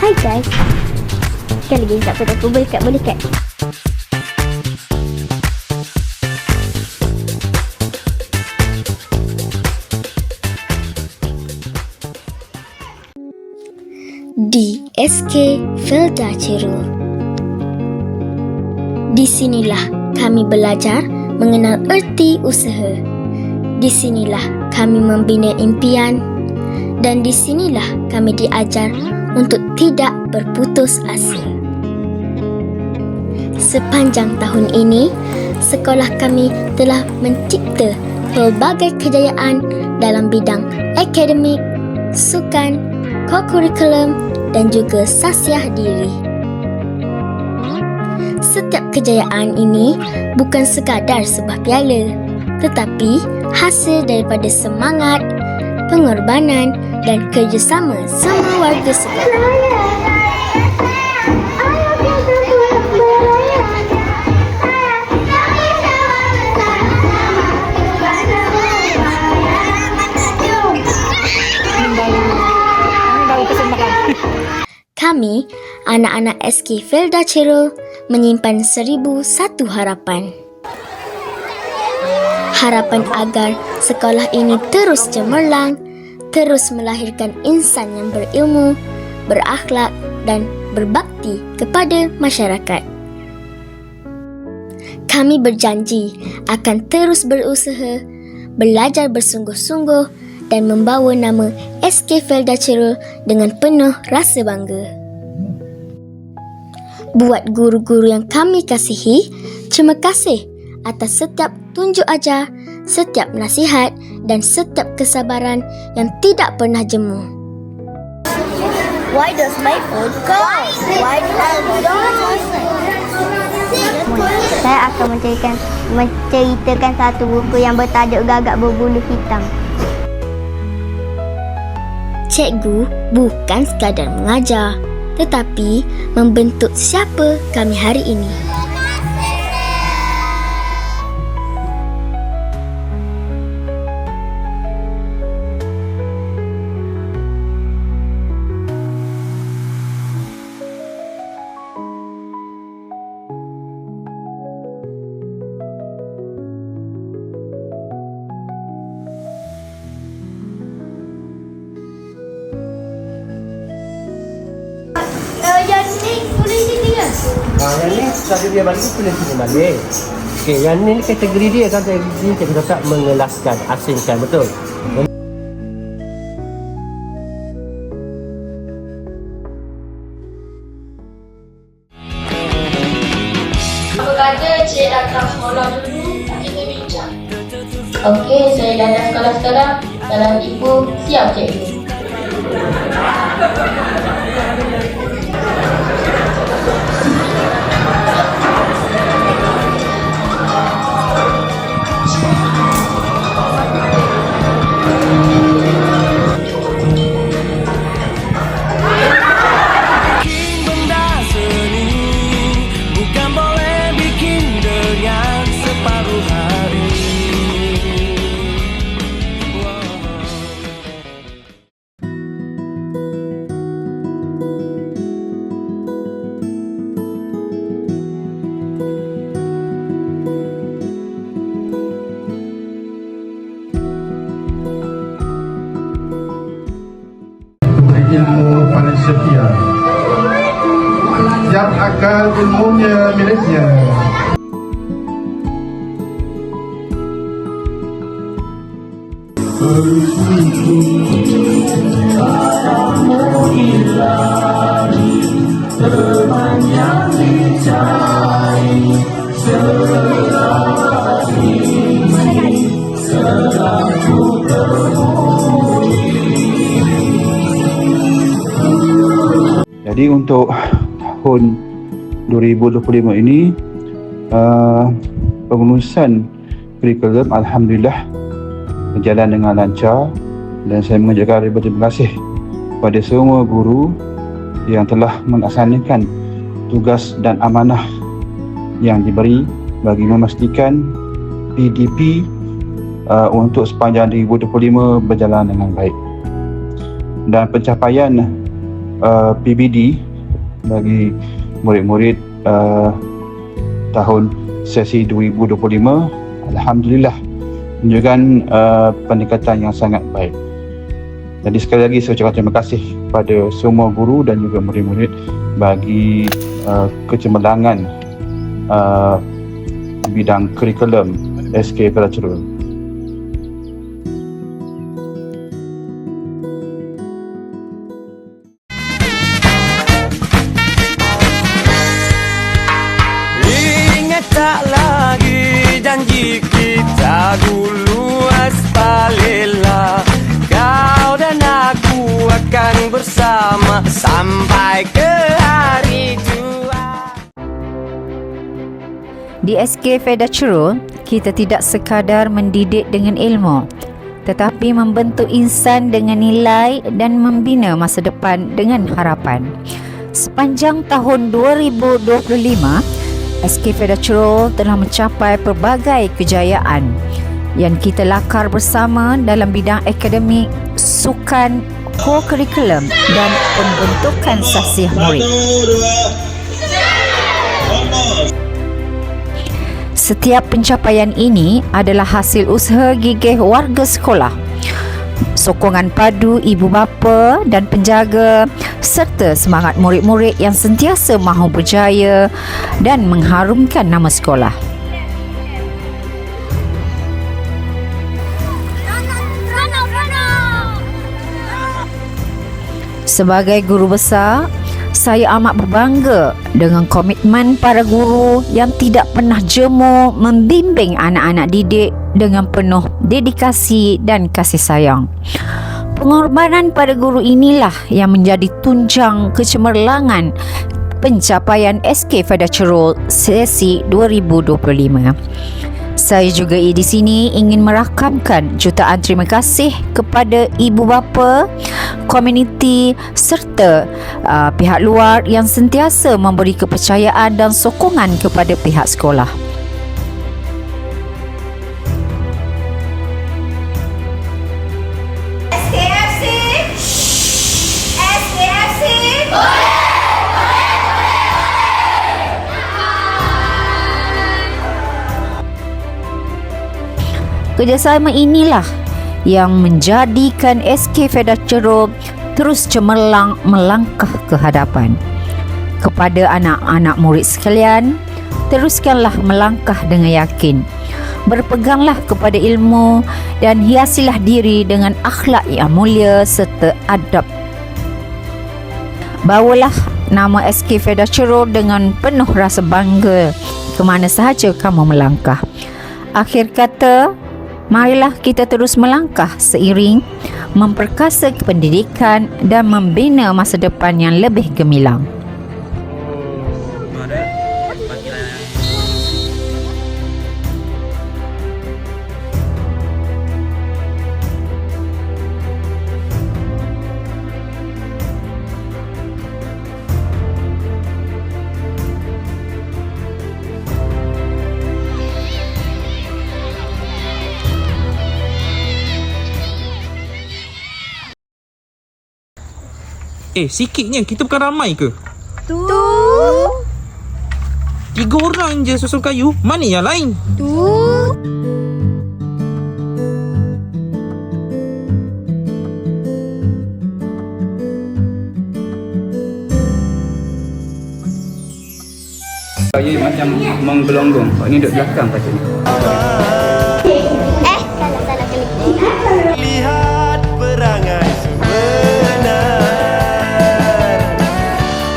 Hai guys. Sekali lagi tak apa, boleh kat. Di SK Felda Cerul. Di sinilah kami belajar mengenal erti usaha. Di sinilah kami membina impian dan di sinilah kami diajar untuk tidak berputus asa. Sepanjang tahun ini, sekolah kami telah mencipta pelbagai kejayaan dalam bidang akademik, sukan, kokurikulum dan juga sasiah diri. Setiap kejayaan ini bukan sekadar sebuah piala, tetapi hasil daripada semangat, pengorbanan dan kerjasama semua warga sekolah. Kami, anak-anak SK Felda Cerul, menyimpan 1001 harapan. Harapan agar sekolah ini terus cemerlang, terus melahirkan insan yang berilmu, berakhlak dan berbakti kepada masyarakat. Kami berjanji akan terus berusaha, belajar bersungguh-sungguh dan membawa nama SK Felda Cerul dengan penuh rasa bangga. Buat guru-guru yang kami kasihi, terima kasih atas setiap tunjuk ajar, setiap nasihat dan setiap kesabaran yang tidak pernah jemu. Why does my food cost? Why do I don't? Saya akan menceritakan satu buku yang bertajuk Gagak Berbulu Hitam. Cikgu bukan sekadar mengajar, tetapi membentuk siapa kami hari ini. Yang ni tadi dia balik tulis sini balik. Okey, yang ni kategori dia kan, kategori dia kita tak mengelaskan, asingkan, betul. Apa kata Cik datang sekolah dulu, kita bincang. Okey, saya datang sekolah sekarang. Salam ibu, siap cikgu. Ilmu manusia, jam akal ilmunya miliknya. Teman yang dicari selagi selaku Jadi untuk tahun 2025 ini pengurusan kurikulum alhamdulillah berjalan dengan lancar dan saya mengucapkan ribuan terima kasih kepada semua guru yang telah melaksanakan tugas dan amanah yang diberi bagi memastikan PDP untuk sepanjang 2025 berjalan dengan baik. Dan pencapaian PBD bagi murid-murid tahun sesi 2025, alhamdulillah menunjukkan peningkatan yang sangat baik. Jadi sekali lagi saya ucapkan terima kasih kepada semua guru dan juga murid-murid bagi kecemerlangan bidang kurikulum SK Fedah Cherul. Ingat tak lagi janji kita dulu aspalela, kau dan aku akan bersama sampai ke hari tua. Di SK Fedah Cherul, kita tidak sekadar mendidik dengan ilmu, tetapi membentuk insan dengan nilai dan membina masa depan dengan harapan. Sepanjang tahun 2025, SK Fedah Cherul telah mencapai pelbagai kejayaan yang kita lakar bersama dalam bidang akademik, sukan, co-curriculum dan pembentukan sahsiah murid. Setiap pencapaian ini adalah hasil usaha gigih warga sekolah, sokongan padu ibu bapa dan penjaga, serta semangat murid-murid yang sentiasa mahu berjaya dan mengharumkan nama sekolah. Sebagai guru besar, saya amat berbangga dengan komitmen para guru yang tidak pernah jemu membimbing anak-anak didik dengan penuh dedikasi dan kasih sayang. Pengorbanan para guru inilah yang menjadi tunjang kecemerlangan pencapaian SK Fedah Cherul sesi 2025. Saya juga di sini ingin merakamkan jutaan terima kasih kepada ibu bapa, komuniti serta pihak luar yang sentiasa memberi kepercayaan dan sokongan kepada pihak sekolah. SKFC! SKFC! Kerjasama inilah yang menjadikan SK Fedah Cherul terus cemerlang melangkah ke hadapan. Kepada anak-anak murid sekalian, teruskanlah melangkah dengan yakin. Berpeganglah kepada ilmu dan hiasilah diri dengan akhlak yang mulia serta adab. Bawalah nama SK Fedah Cherul dengan penuh rasa bangga ke mana sahaja kamu melangkah. Akhir kata, marilah kita terus melangkah seiring memperkasa pendidikan dan membina masa depan yang lebih gemilang. Sikitnya, kita bukan ramai ke? Tu. 3 orang je susun kayu. Mana yang lain? Tu. Saya macam menggelonggong. Ini duduk belakang pasal ni. Salah kali. Lihat perangai sebenar,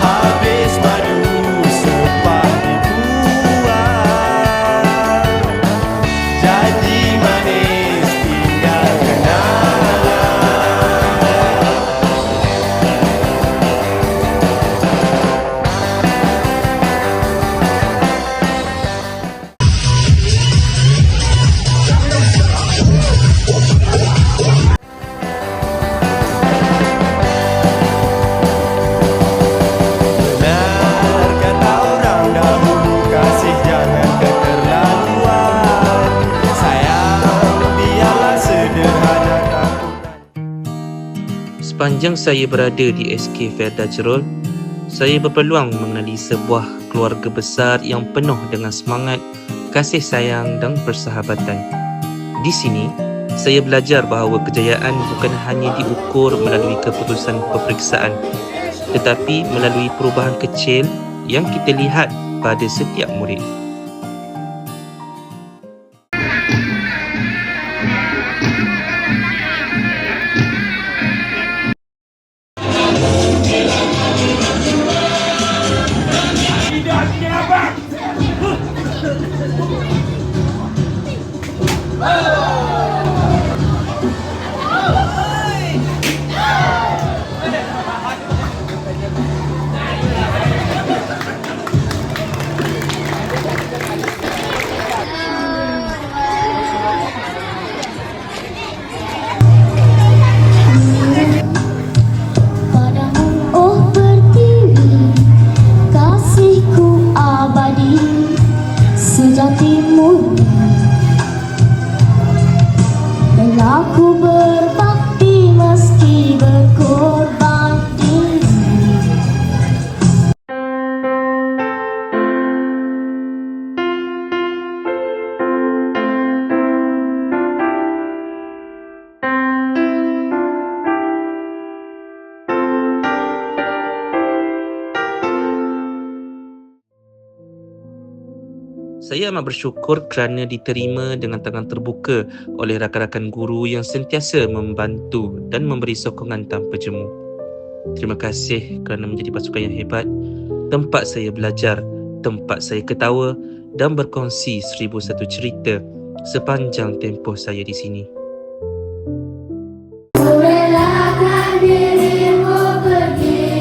habis madu sepah dibuang, janji manis tinggal kenangan. Sepanjang saya berada di SK Felda Cerul, saya berpeluang mengenali sebuah keluarga besar yang penuh dengan semangat, kasih sayang dan persahabatan. Di sini, saya belajar bahawa kejayaan bukan hanya diukur melalui keputusan peperiksaan, tetapi melalui perubahan kecil yang kita lihat pada setiap murid. Oh pertiwi, kasihku abadi, sejati murni. Dan aku berbakti meski berkorban diri. Saya amat bersyukur kerana diterima dengan tangan terbuka oleh rakan-rakan guru yang sentiasa membantu dan memberi sokongan tanpa jemu. Terima kasih kerana menjadi pasukan yang hebat, tempat saya belajar, tempat saya ketawa dan berkongsi 1001 cerita sepanjang tempoh saya di sini. Relakan dirimu pergi,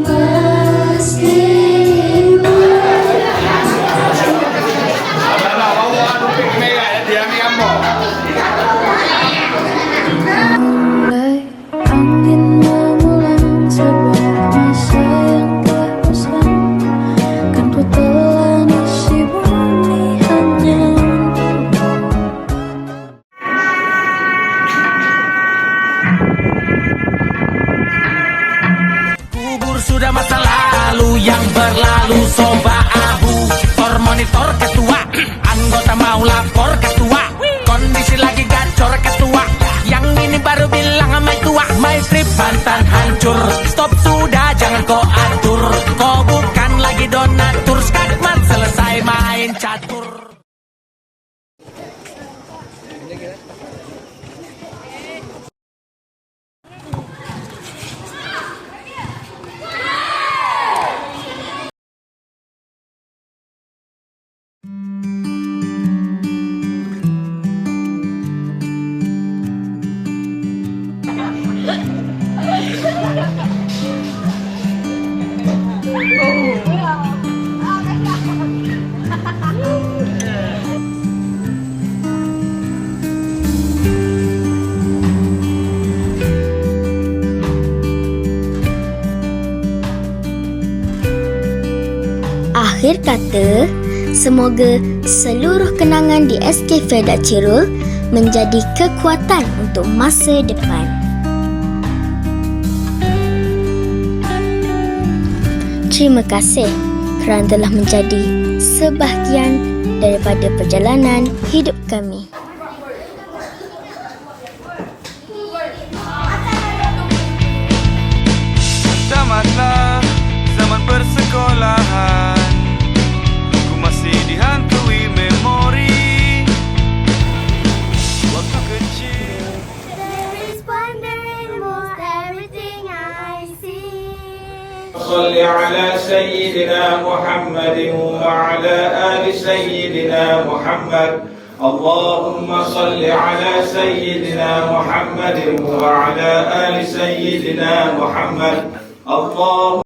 meski mulai angin mengulang sebuah masa yang telah bosan, kan ku telah isi bumi hanya Kubur sudah masa lalu yang berlalu, soba abu. Monitor ketua, anggota mau lapor ketua, kondisi lagi gacor ketua. Yang ini baru bilang sama tua, my trip Banten hancur. Stop sudah, jangan kau atur, kau bukan lagi donatur. Skakmat selesai main catur. Akhir kata, semoga seluruh kenangan di SK Felda Cerul menjadi kekuatan untuk masa depan. Terima kasih kerana telah menjadi sebahagian daripada perjalanan hidup kami. Tamatlah zaman persekolahan, ku masih dihantui memori waktu kecil. There is wonder in most everything I see. صل على سيدنا محمد وعلى آل سيدنا محمد. اللهم صل على سيدنا محمد وعلى آل سيدنا محمد. الله